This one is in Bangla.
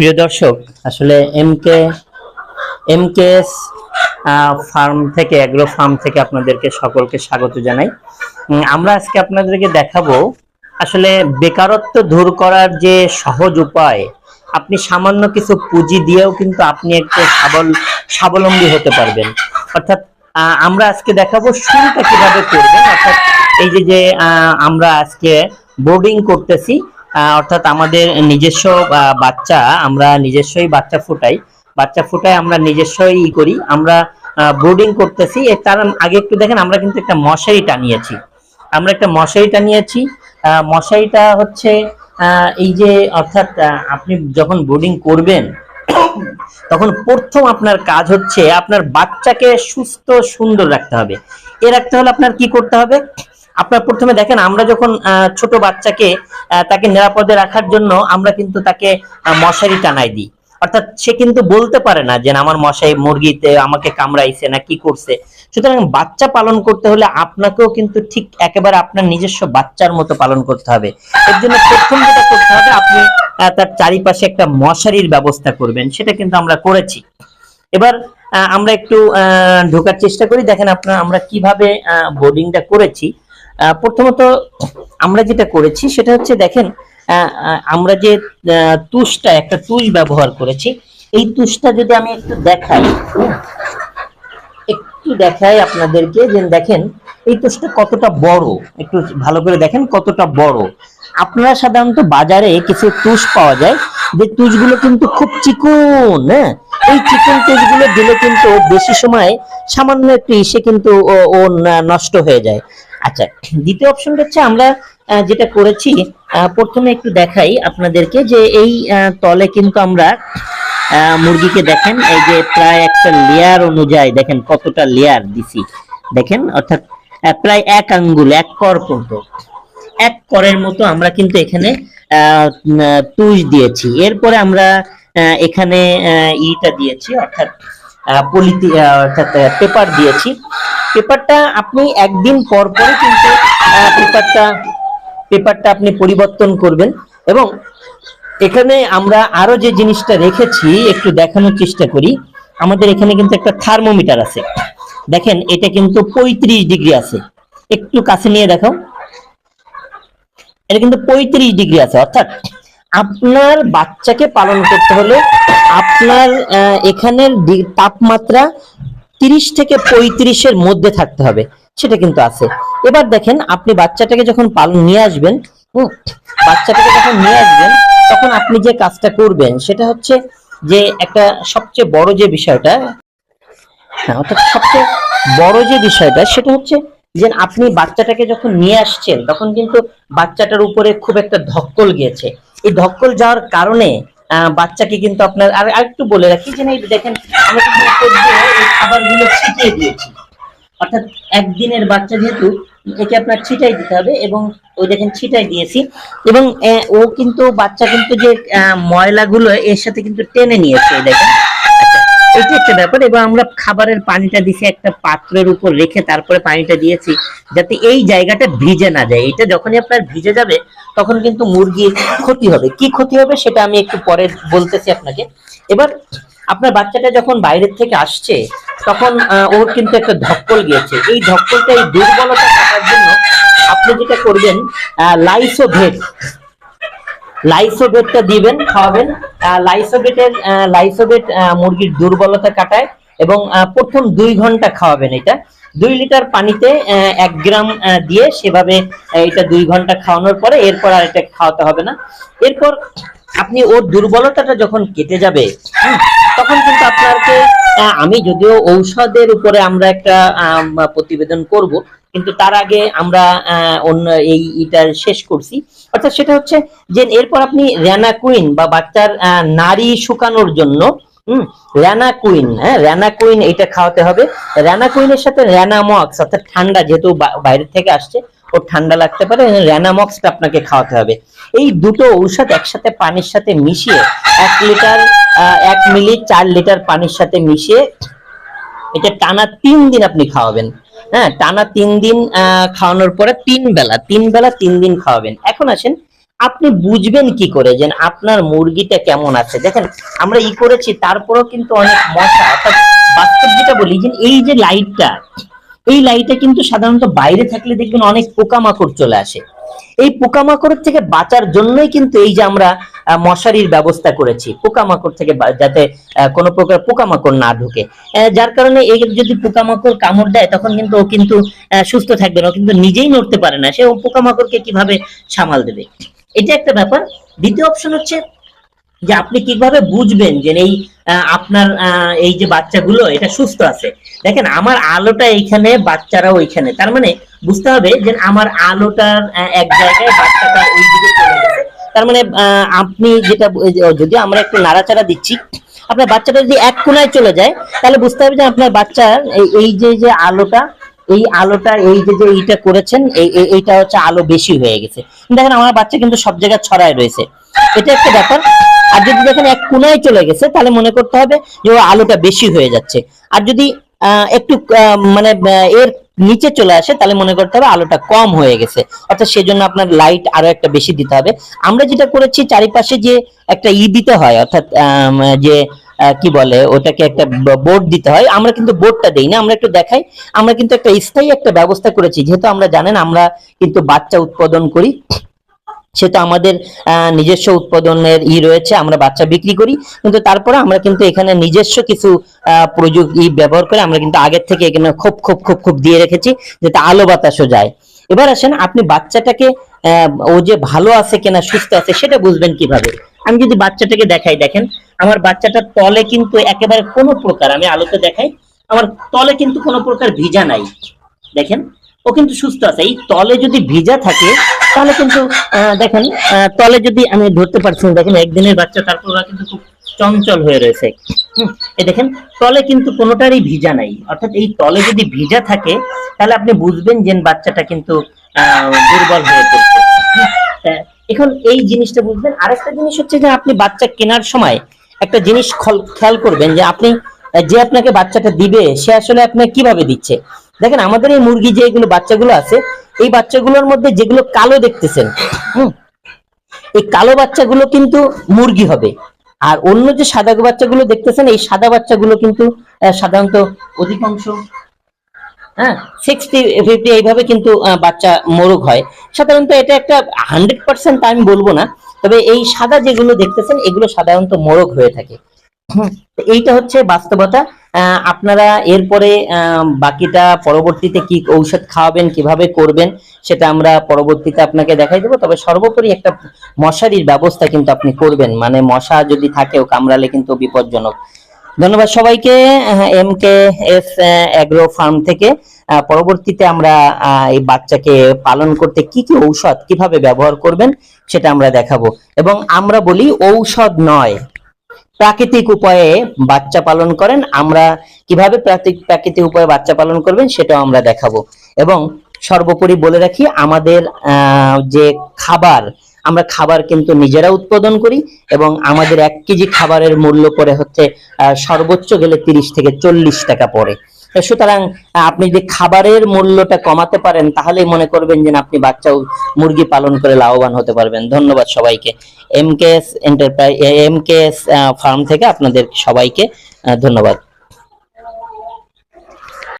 প্রিয় দর্শক, আসলে এমকেএস ফার্ম থেকে, এগ্রো ফার্ম থেকে আপনাদেরকে সকলকে স্বাগত জানাই। আমরা আজকে আপনাদেরকে দেখাবো আসলে বেকারত্ব দূর করার যে সহজ উপায়। আপনি সামান্য কিছু পুঁজি দিয়েও কিন্তু আপনি একটা স্বাবলম্বী হতে পারবেন। অর্থাৎ আমরা আজকে দেখাবো শুরুটা কিভাবে করবেন। অর্থাৎ এই যে আমরা আজকে বোর্ডিং করতেছি, অর্থাৎ আমাদের নিজস্ব বাচ্চা, আমরা নিজস্বই বাচ্চা ফুটাই আমরা নিজস্বই করি। আমরা ব্রুডিং করতেছি। তার আগে একটু দেখেন, আমরা কিন্তু একটা মশারি টানিয়েছি। মশারিটা হচ্ছে এই যে, অর্থাৎ আপনি যখন ব্রুডিং করবেন তখন প্রথম আপনার কাজ হচ্ছে আপনার বাচ্চাকে সুস্থ সুন্দর রাখতে হবে। রাখতে হলে আপনার কি করতে হবে? আপনার প্রথমে দেখেন, আমরা যখন ছোট বাচ্চাকে তাকে নিরাপদে রাখার জন্য আমরা কিন্তু তাকে মশারি টানাই দিই। অর্থাৎ সে কিন্তু বলতে পারে না যে আমার মশাই মুরগিতে আমাকে কামড়াইছে না কি করছে। সুতরাং বাচ্চা পালন করতে হলে আপনাকেও কিন্তু ঠিক একেবারে আপনার নিজস্ব বাচ্চার মতো পালন করতে হবে। এর জন্য প্রথম যেটা করতে হবে, আপনি তার চারিপাশে একটা মশারির ব্যবস্থা করবেন। সেটা কিন্তু আমরা করেছি। এবার আমরা একটু ঢোকার চেষ্টা করি। দেখেন আমরা কিভাবে বোর্ডিংটা করেছি। প্রথমত আমরা যেটা করেছি সেটা হচ্ছে, দেখেন আমরা যে একটা তুষ ব্যবহার করেছি। এই তুষটা যদি আমি একটু দেখাই আপনাদেরকে, যে দেখেন এই তুষটা কতটা বড়, একটু ভালো করে দেখেন কতটা বড়। আপনারা সাধারণত বাজারে কিছু তুষ পাওয়া যায়, যে তুষগুলো কিন্তু খুব চিকন। হ্যাঁ, এই চিকন তুষগুলো দিলে কিন্তু বেশি সময় সামান্য একটু ইসে কিন্তু ও নষ্ট হয়ে যায়। আচ্ছা, দ্বিতীয় অপশনটা হচ্ছে আমরা যেটা করেছি, প্রথমে একটু দেখাই আপনাদেরকে, যে এই তলে কিন্তু আমরা মুরগিকে দেখেন এই যে প্রায় একটা লেয়ার অনুযায়ী দেখেন কতটা লেয়ার দিছি। দেখেন, অর্থাৎ প্রায় এক আঙ্গুল, এক কর পর্যন্ত, এক করের মতো আমরা কিন্তু এখানে তুষ দিয়েছি। এরপরে আমরা এখানে ইটা দিয়েছি, অর্থাৎ অর্থাৎ পেপার দিয়েছি। পেপারটা আপনি একদিন পর পরে কিন্তু পেপারটা আপনি পরিবর্তন করবেন। এবং এখানে আমরা আরো যে জিনিসটা রেখেছি একটু দেখানোর চেষ্টা করি। আমাদের এখানে কিন্তু একটা থার্মোমিটার আছে। দেখেন, এটা কিন্তু 35 ডিগ্রি আছে। একটু কাছে নিয়ে দেখাও। এটা কিন্তু 35 ডিগ্রি আছে। অর্থাৎ আপনার বাচ্চাকে পালন করতে হলে আপনার এখানের তাপমাত্রা 30 থেকে 35 এর মধ্যে থাকতে হবে। সেটা কিন্তু আছে। এবার দেখেন, আপনি বাচ্চাটাকে যখন নিয়ে আসবেন, তখন আপনি যে কাজটা করবেন সেটা হচ্ছে যে একটা সবচেয়ে বড় যে বিষয়টা, অর্থাৎ সবচেয়ে বড় যে বিষয়টা সেটা হচ্ছে যে আপনি বাচ্চাটাকে যখন নিয়ে আসছেন তখন কিন্তু বাচ্চাটার উপরে খুব একটা ধক্কল গিয়েছে। এই ধক্কল যাওয়ার কারণে বাচ্চাকে কিন্তু আপনার আরেকটু বলে রাখি, যে দেখেন আমরা কিন্তু এই খাবারগুলো ছিটিয়ে দিয়েছি। অর্থাৎ একদিনের বাচ্চা যেহেতু, একে আপনার ছিটাই দিতে হবে। এবং ওই দেখেন ছিটাই দিয়েছি। এবং বাচ্চা কিন্তু যে ময়লাগুলো এর সাথে কিন্তু টেনে নিয়েছে, দেখেন। এটা একটা ব্যাপার। এবং আমরা খাবারের পানিটা দিছি একটা পাত্রের উপর রেখে, তারপরে পানিটা দিয়েছি যাতে এই জায়গাটা ভিজে না যায়। এটা যখনই আপনার ভিজে যাবে তখন কিন্তু মুরগির ক্ষতি হবে। কি ক্ষতি হবে সেটা আমি একটু পরে বলতেছি আপনাকে। এবার আপনার বাচ্চাটা যখন বাইরের থেকে আসছে তখন ওর কিন্তু একটা ধক্কল গিয়েছে। এই ধক্কলটা, এই দুর্বলতা কাটার জন্য আপনি যেটা করবেন, লাইসোভেটটা দিবেন, খাওয়াবেন। লাইসোভেট মুরগির দুর্বলতা কাটায়। এবং প্রথম 2 ঘন্টা খাওয়াবেন। এটা 2 লিটার পানিতে 1 গ্রাম দিয়ে সেভাবে এটা 2 ঘন্টা খাওয়ানোর পরে এরপর আর এটা খাওয়াতে হবে না। এরপর আপনি ওর দুর্বলতাটা যখন কেটে যাবে তখন কিন্তু আপনাকে, আমি যদিও ঔষধের উপরে আমরা একটা প্রতিবেদন করব, কিন্তু তার আগে আমরা অন্য এইটা শেষ করছি। অর্থাৎ সেটা হচ্ছে যে এরপর আপনি রেনাকুইন বা বাচ্চার নাড়ি শুকানোর জন্য রেনাকুইন এটা খাওয়াতে হবে। রেনাকুইনের সাথে রেনামক্স, অর্থাৎ ঠান্ডা, যেহেতু বাইরে থেকে আসছে ও ঠান্ডা লাগতে পারে, রেনামক্সটা আপনাকে খাওয়াতে হবে। এই দুটো ঔষধ একসাথে পানির সাথে মিশিয়ে 1 মিলি 4 লিটার পানির সাথে মিশিয়ে এটা টানা 3 দিন আপনি খাওয়াবেন। হ্যাঁ, টানা 3 দিন খাওয়ানোর পরে 3 বেলা 3 দিন খাওয়াবেন। এখন আসেন, আপনি বুঝবেন কি করে যে আপনার মুরগিটা কেমন আছে? দেখেন আমরা করেছি, তারপরেও কিন্তু অনেক মশা, অর্থাৎ বাস্তব যেটা বলি যে এই যে লাইটটা, এই লাইটে কিন্তু সাধারণত বাইরে থাকলে দেখবেন অনেক পোকামাকড় চলে আসে। এই পোকামাকড় থেকে বাঁচার জন্যই কিন্তু এই যে আমরা মশারির ব্যবস্থা করেছি, পোকামাকড় থেকে যাতে কোনো প্রকার পোকামাকড় না ঢুকে। যার কারণে এই যদি পোকামাকড় কামড় দেয় তখন কিন্তু ও কিন্তু সুস্থ থাকবে না, ও কিন্তু নিজেই নড়তে পারে না, সে ও পোকামাকড়কে কিভাবে সামাল দেবে? এটা একটা ব্যাপার। দ্বিতীয় অপশন হচ্ছে যে আপনি কিভাবে বুঝবেন যে এই আপনার এই যে বাচ্চাগুলো এটা সুস্থ আছে। দেখেন আমার আলোটা এইখানে, বাচ্চারা ওইখানে, তার মানে বুঝতে হবে যে আমার আলোটার এক জায়গায়, বাচ্চাটা ওই দিকে চলে গেছে। তার মানে আপনি যেটা, যদি আমরা একটু নাড়াচাড়া দিচ্ছি, আপনার বাচ্চাটা যদি এক কোনায় চলে যায় তাহলে বুঝতে হবে যে আপনার বাচ্চার এই যে যে আলোটা, এই আলোটা এই যে যে এইটা করেছেন, এইটা হচ্ছে আলো বেশি হয়ে গেছে। দেখেন আমার বাচ্চা কিন্তু সব জায়গায় ছড়ায় রয়েছে, এটা একটা ব্যাপার। আর যদি দেখেন এক কোনায় চলে গেছে তাহলে মনে করতে হবে যে ও আলোটা বেশি হয়ে যাচ্ছে। আর যদি একটু মানে এর নিচে চলে আসে তাহলে মনে করতে হবে আলোটা কম হয়ে গেছে, অর্থাৎ সেজন্য আপনার লাইট আরো একটা বেশি দিতে হবে। আমরা যেটা করেছি চারিপাশে যে একটা দিতে হয়, অর্থাৎ যে কি বলে ওটাকে, একটা বোর্ড দিতে হয়, আমরা কিন্তু বোর্ডটা দেই না, আমরা একটু দেখাই। আমরা কিন্তু একটা স্থায়ী একটা ব্যবস্থা করেছি, যেহেতু আমরা জানেন আমরা কিন্তু বাচ্চা উৎপাদন করি, সেটা আমাদের নিজস্ব উৎপাদনের রয়েছে, আমরা বাচ্চা বিক্রি করি, কিন্তু তারপরে আমরা কিন্তু এখানে নিজস্ব কিছু প্রযুক্তি ব্যবহার করে আমরা কিন্তু আগের থেকে এখানে খুব খুব খুব খুব দিয়ে রেখেছি যাতে আলো বাতাসও যায়। এবার আসেন আপনি বাচ্চাটাকে ও যে ভালো আছে কিনা, সুস্থ আছে, সেটা বুঝবেন কিভাবে? আমি যদি বাচ্চাটাকে দেখাই, দেখেন আমার বাচ্চাটার তলে কিন্তু একেবারে কোনো প্রকার, আমি আলোতে দেখাই, আমার তলে কিন্তু কোনো প্রকার ভিজা নাই। দেখেন ও কিন্তু সুস্থ আছে। এই তলে যদি ভিজা থাকে তাহলে কিন্তু দেখেন তলে যদি আমি ধরতে পারছি না, দেখেন একদিনের বাচ্চা, তারপর ওরা কিন্তু খুব চঞ্চল হয়ে রয়েছে। এই দেখেন তলে কিন্তু কোনোটারই ভিজা নাই, অর্থাৎ এই তলে যদি ভিজা থাকে তাহলে আপনি বুঝবেন যে বাচ্চাটা কিন্তু দুর্বল হয়ে পড়ছে। এখন এই জিনিসটা বুঝবেন। আরেকটা জিনিস হচ্ছে যে আপনি বাচ্চা কেনার সময় একটা জিনিস খেয়াল করবেন যে আপনি যে আপনাকে বাচ্চাটা দিবে সে আসলে আপনাকে কিভাবে দিচ্ছে। দেখেন আমাদের এই মুরগি যে এগুলো বাচ্চাগুলো আছে, এই বাচ্চাগুলোর মধ্যে যেগুলো কালো দেখতেছেন, এই কালো বাচ্চাগুলো কিন্তু মুরগি হবে। আর অন্য যে সাদা বাচ্চাগুলো দেখতেছেন, এই সাদা বাচ্চাগুলো কিন্তু সাধারণত অধিকাংশ 60-50 এইভাবে কিন্তু বাচ্চা মোরগ হয় সাধারণত। এটা একটা 100% আমি বলবো না, তবে এই সাদা যেগুলো দেখতেছেন এগুলো সাধারণত মোরগ হয়ে থাকে। এইটা হচ্ছে বাস্তবতা। আপনারা এরপরে বাকিটা পরবর্তীতে কি ঔষধ খাওয়াবেন, কিভাবে করবেন, সেটা আমরা পরবর্তীতে আপনাকে দেখাই দেবো। তবে সর্বোপরি একটা মশারির ব্যবস্থা কিন্তু আপনি করবেন, মানে মশা যদি থাকেও কামড়ালে কিন্তু বিপজ্জনক। ধন্যবাদ সবাইকে MKS এগ্রো ফার্ম থেকে। পরবর্তীতে আমরা এই বাচ্চাকে পালন করতে কি কি ঔষধ কিভাবে ব্যবহার করবেন সেটা আমরা দেখাবো, এবং আমরা বলি ঔষধ নয়, প্রাকৃতিক উপায়ে বাচ্চা পালন করেন। আমরা কিভাবে প্রাকৃতিক উপায়ে বাচ্চা পালন করবেন সেটাও আমরা দেখাবো। এবং সর্বোপরি বলে রাখি আমাদের যে খাবার, আমরা খাবার কিন্তু নিজেরা উৎপাদন করি, এবং আমাদের 1 কেজি খাবারের মূল্য পড়ে হচ্ছে সর্বোচ্চ গেলে 30 থেকে 40 টাকা পড়ে। সুতরাং আপনি যদি খাবারের মূল্যটা কমাতে পারেন তাহলেই মনে করবেন যে আপনি বাচ্চা মুরগি পালন করে লাভবান হতে পারবেন। ধন্যবাদ সবাইকে। MKS ফার্ম থেকে আপনাদের সবাইকে ধন্যবাদ।